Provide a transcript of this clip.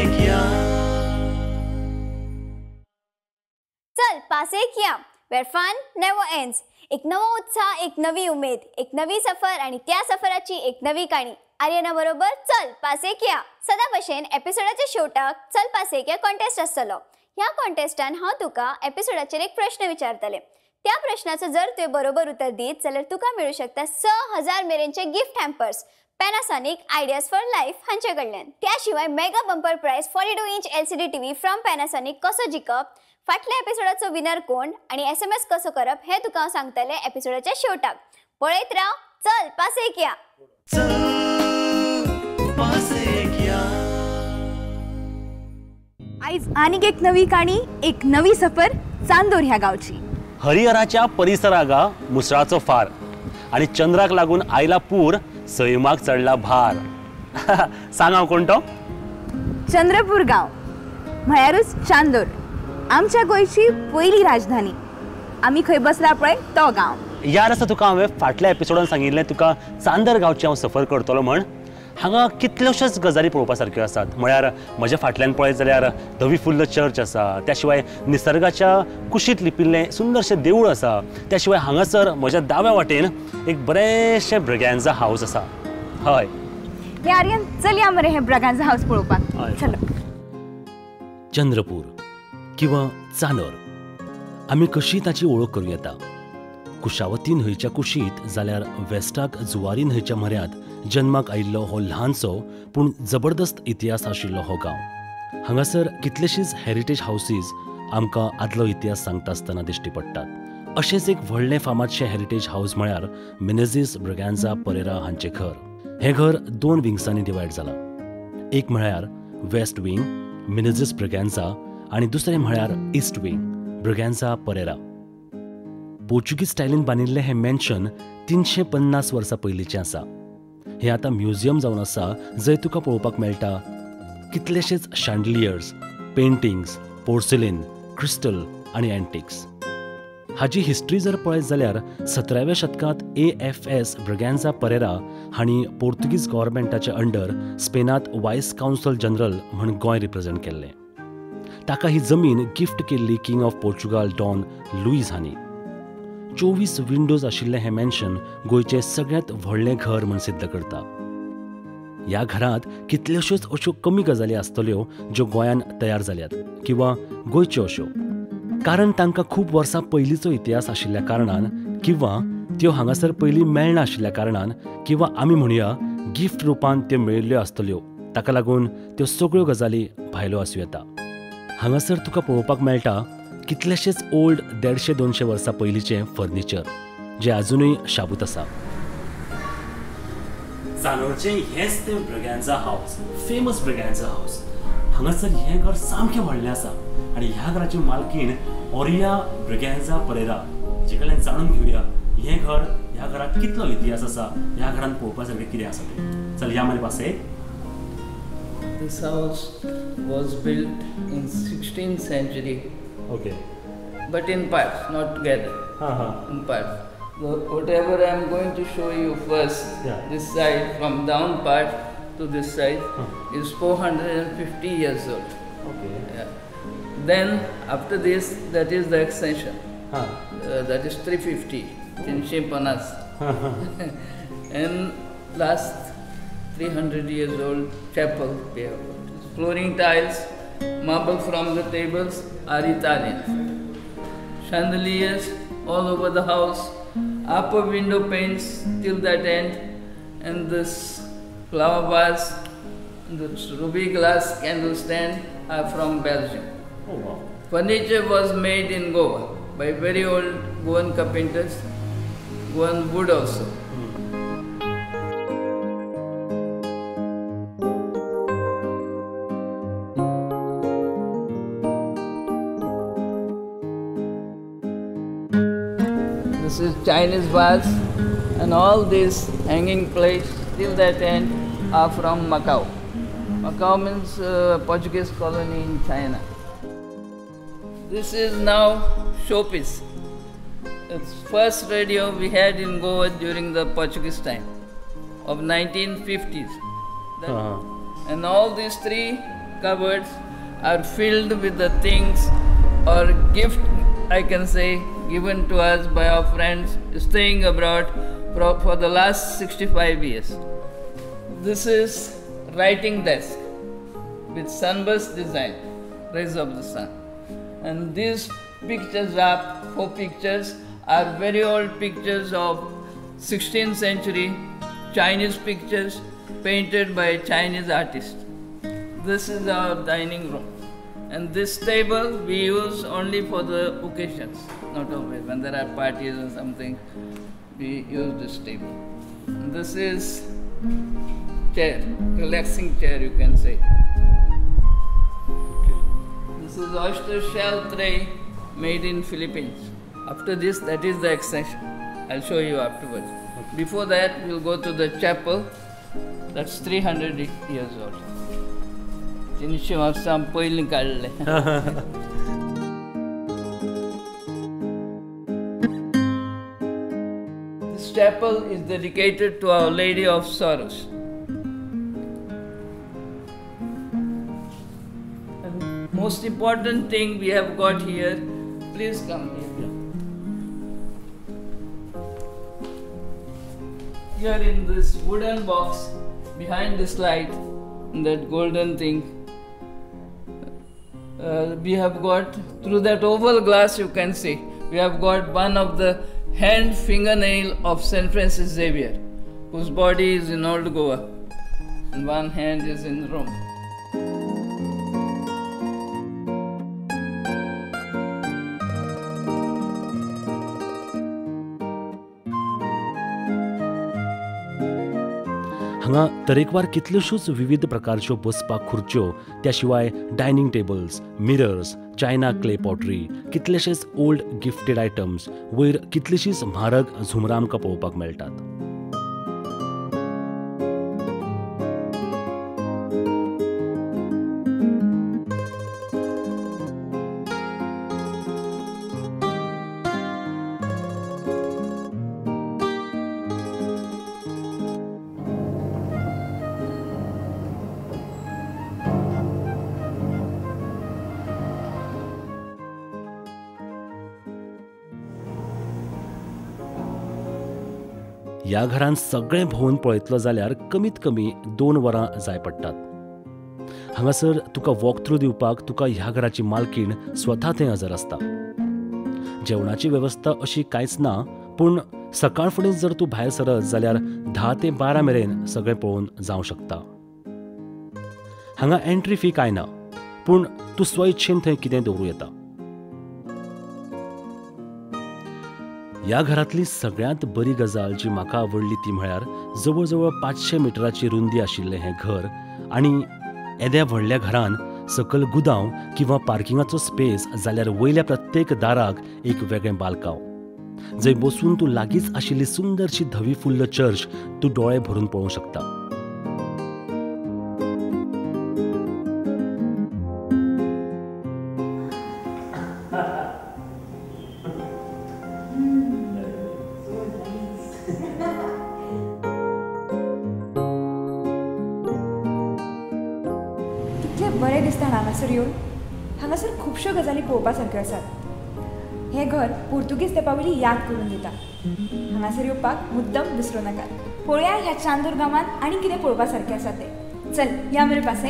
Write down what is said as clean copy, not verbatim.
किया. चल पासे किया, where fun never ends. एक नवा उत्साह, एक नवी उमेद, एक नवी सफर आणि त्या सफराची एक नवी काणी. आर्यना बरोबर चल पासे किया. सदा भशेन एपिसोडाच्या शेवटाक चल पासे किया कॉन्टेस्ट आसतलो. ह्या कॉन्टेस्टान हांव तुका एपिसोडाचेर एक प्रश्न विचारतले. त्या प्रश्नाचं जर तुवें बरोबर उत्तर दीत जाल्यार तुका मेळू शकता 6000 मेरेनचे gift hampers Panasonic ideas for life हांचे कडल्यान. त्या शिवाय mega bumper prize 42 inch LCD TV from Panasonic कसो जिखप, फाटल्या एपिसोडाचो विनर कोण आणि SMS कसो करप हे तुका हांव सांगतले एपिसोडाच्या शेवटाक. पळयत राव चल पासे किया. आयज आनीक एक नवी काणी, एक नवी सफर चांदोर ह्या गावची. हरिहराच्या परिसरागा मुसळाचो फार आणि चंद्राक लागून आयला पूर, सैमाक चढला भार. सांगा कोण तो? चंद्रपूर गाव म्हळ्यारूच चांदोर, आमच्या गोयची पयली राजधानी. आम्ही खंय बसला पळय तो गाव. यार आसा तुका हांवें फाटल्या एपिसोडान सांगिल्लें तुका चांदर गांवची हांव सफर करतलो म्हण. हांगा कितल्योश्योच गजाली पळोवपा सारक्यो आसात. म्हळ्यार म्हज्या फाटल्यान पळयत जाल्यार धवी फुल्ल चर्च आसा, त्या शिवाय निसर्गाच्या कुशीत लिपिल्लें सुंदरशें देवूळ आसा. त्या शिवाय हांगासर म्हज्या दाव्या वाटेन एक बरेंशें ब्रगॅन्झा हावस आसा. हय हे आर्यन चलया मरे हे ब्रगॅन्झा हावस पळोवपाक. चलो. चंद्रपूर किंवा चांदोर, आमी कशी ताची वळख करूं येता. कुशावती न्हंयच्या कुशीत जाल्यार वेस्टाक जुवारी न्हंयच्या म्हऱ्यांत जन्माक आयिल्लो हो ल्हानसो पूण जबरदस्त इतिहास आशिल्लो हो गांव. हांगासर कितलेशीच हेरिटेज हावसीस आमकां आदलो इतिहास सांगता आसतना दिश्टी पडटात. अशेंच एक व्हडलें फामादशें हेरिटेज हावस म्हळ्यार मेनेझीस ब्रगॅन्झा परेरा हांचें घर. हें घर 2 विंग्सांनी डिवायड जालां. एक म्हळ्यार वेस्ट विंग मेनेझीस ब्रगॅन्झा आनी दुसरें म्हळ्यार ईस्ट विंग ब्रगॅन्झा परेरा. पोर्चुगीज स्टायलीन बांदिल्लें हें मॅन्शन 350 वर्सां पयलींचें आसा. हें आतां म्युझियम जावन आसा, जंय तुका पळोवपाक मेळटा कितलेशेच शँडलियर्स, पेंटिंग्स, पोर्सिलीन, क्रिस्टल आनी एंटिक्स. हाची हिस्ट्री जर पळयत जाल्यार 17व्या शतकांत AFS ब्रगॅन्झा परेरा हांणी पोर्तुगीज गव्हर्मेंटाच्या अंडर स्पेनांत वायस कावन्सल जनरल म्हूण गोंय रिप्रेझेंट केल्लें. ताका ही जमीन गिफ्ट केल्ली king of Portugal Don Luis हांणी. 24 विंडोज आशिल्लें हें मॅन्शन गोंयचें सगळ्यांत व्हडलें घर म्हूण सिद्ध करता. ह्या घरांत कितल्योश्योच अश्यो कमी गजाली आसतल्यो ज्यो गोंयान तयार जाल्यात किंवा गोंयच्यो अश्यो, कारण तांकां खूब वर्सां पयलींचो इतिहास आशिल्ल्या कारणान, किंवा त्यो हांगासर पयलीं मेळना आशिल्ल्या कारणान, किंवा आमी म्हणुया गिफ्ट रुपान त्यो मेळिल्ल्यो आसतल्यो. ताका लागून त्यो सगळ्यो गजाली भायल्यो आसूं येता. हांगासर तुका पळोवपाक मेळटा कितलेशेच ओल्ड 150-200 वर्सां पयलींचें फर्निचर जें अजुनूय शाबूत आसा. चांदोरचें हेंच तें ब्रगॅन्झा हावस, फेमस ब्रगॅन्झा हावस. हांगासर हें घर सामकें व्हडलें आसा आनी ह्या घराची मालकीण ओरिया ब्रगॅन्झा परेरा, हाचे कडल्यान जाणून घेवया हें घर, ह्या घराक कितलो इतिहास आसा, ह्या घरान पळोवपा सारकें कितें आसा तें. चल या मरे पासे. This house was built in 16th century. Okay. But in parts, not together. In parts. Whatever I am going to show you first, this side from down part to this side is 450 years old. Okay. Yeah. Then after this, that is the extension. That is 350 in Chimpanas. And last 300 years old chapel we have got. Flooring tiles, marble from the tables are Italian. Chandeliers all over the house, upper window panes till that end, and this flower vase, this ruby glass candle stand are from Belgium. Oh wow. Furniture was made in Goa by very old Goan carpenters, Goan wood also. This is Chinese vase, and all these hanging plates till that end are from Macau. Macau means Portuguese colony in China. This is now showpiece. It's first radio we had in Goa during the Portuguese time of 1950s. And all these three cupboards are filled with the things or gift, I can say, given to us by our friends staying abroad for the last 65 years. This is writing desk with sunburst design, rays of the sun. And these pictures are 4 pictures are very old pictures of 16th century Chinese pictures painted by Chinese artists. This is our dining room. And this table we use only for the occasions, not always. When there are parties or something, we use this table. And this is chair, relaxing chair you can say. This is oyster shell tray made in Philippines. After this, that is the extension. I'll show you afterwards. Before that, we'll go to the chapel. That's 300 years old. This chapel is dedicated to Our Lady of Sorrows. And most important thing we have got here, please come here. Here in this wooden box, behind this light, that golden thing, we have got, through that oval glass you can see, we have got one of the hand fingernail of St. Francis Xavier, whose body is in Old Goa and one hand is in Rome. हांगा तरेकवार कितल्योश्योच विविध प्रकारच्यो बसपाक खुर्च्यो, त्या शिवाय dining tables, mirrors, China clay pottery, कितलेशेच old gifted items, वयर कितलीशींच म्हारग झुमरां आमकां पळोवपाक मेळटात. ह्या घरांत सगळें भोंवून पळयतलो जाल्यार कमीत कमी 2 वरां जाय पडटात. हांगासर तुका वॉक थ्रू दिवपाक तुका ह्या घराची मालकीण स्वता थंय हजर आसता. जेवणाची वेवस्था अशी कांयच ना, पूण सकाळ फुडें जर तूं भायर सरत जाल्यार 10 ते 12 मेरेन सगळें पळोवन जावं शकता. हांगा एंट्री फी कांय ना, पूण तूं स्वइच्छेन थंय कितें दवरूं येता. ह्या घरांतली सगळ्यांत बरी गजाल जी म्हाका आवडली ती म्हळ्यार जवळ जवळ 500 मिटराची रुंदी आशिल्लें हें घर आनी येद्या व्हडल्या घरांत सकयल गुदांव किंवा पार्किंगाचो स्पेस जाल्यार वयल्या प्रत्येक दाराक एक वेगळें बालकाव. जंय बसून तूं लागींच आशिल्ली सुंदरशी धवी फुल्ल चर्च तूं दोळे भरून पळोवंक शकता. बरें दिसता हांगासर येवन. हांगासर खुबश्यो गजाली पळोवपा सारक्यो आसात. हें घर पुर्तुगीज तेंपा वयली याद करून दिता. हांगासर येवपाक मुद्दम विसरूं नाकात. पळोवया ह्या चांदूर गांवांत आनी कितें पळोवपा सारकें आसा तें. चल या मेरे पास.